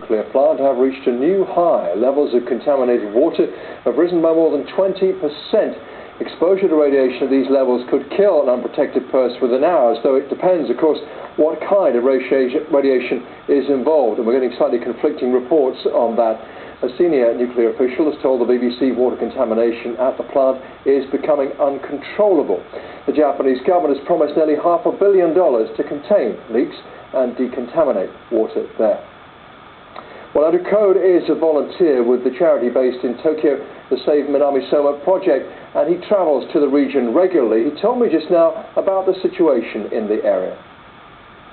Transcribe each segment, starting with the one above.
nuclear plant have reached a new high. Levels of contaminated water have risen by more than 20%. Exposure to radiation at these levels could kill an unprotected person within hours, though it depends, of course, what kind of radiation is involved. And we're getting slightly conflicting reports on that. A senior nuclear official has told the BBC water contamination at the plant is becoming uncontrollable. The Japanese government has promised nearly $500 million to contain leaks and decontaminate water there. Well, Andrew Code is a volunteer with the charity based in Tokyo, the Save Minami Soma project, and he travels to the region regularly. He told me just now about the situation in the area.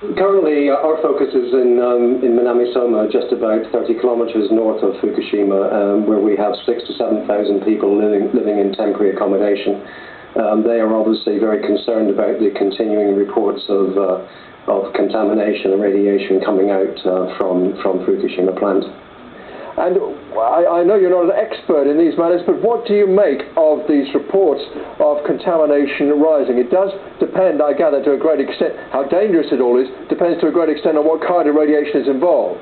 Currently, our focus is in Minami Soma, just about 30 kilometers north of Fukushima, where we have 6,000 to 7,000 people living in temporary accommodation. They are obviously very concerned about the continuing reports of contamination and radiation coming out from Fukushima plant. And I know you're not an expert in these matters, but what do you make of these reports of contamination rising? It does depend, I gather, to a great extent, how dangerous it all is, depends to a great extent on what kind of radiation is involved.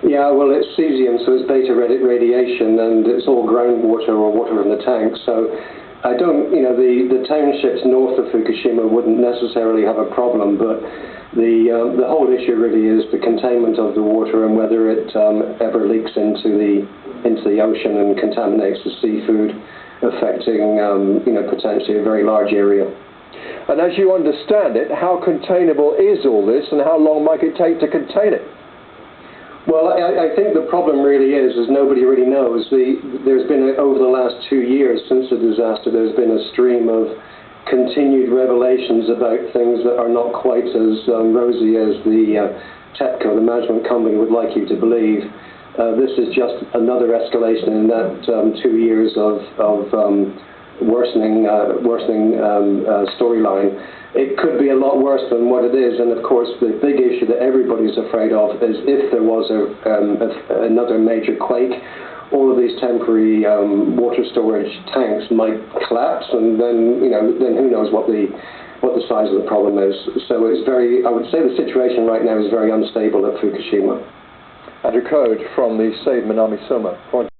Yeah, well, it's cesium, so it's beta radiation, and it's all groundwater or water in the tank. So I don't, the townships north of Fukushima wouldn't necessarily have a problem, but the whole issue really is the containment of the water and whether it ever leaks into the ocean and contaminates the seafood, affecting potentially a very large area. And as you understand it, how containable is all this, and how long might it take to contain it? Well, I think the problem really is nobody really knows. There's been, over the last 2 years since the disaster, there's been a stream of continued revelations about things that are not quite as rosy as the TEPCO, the management company, would like you to believe. This is just another escalation in that 2 years of worsening storyline. It could be a lot worse than what it is, and of course the big issue that everybody's afraid of is if there was another major quake, all of these temporary water storage tanks might collapse, and then who knows what the size of the problem is. So it's I would say the situation right now is very unstable at Fukushima. Andrew Code from the Save Minami Soma project.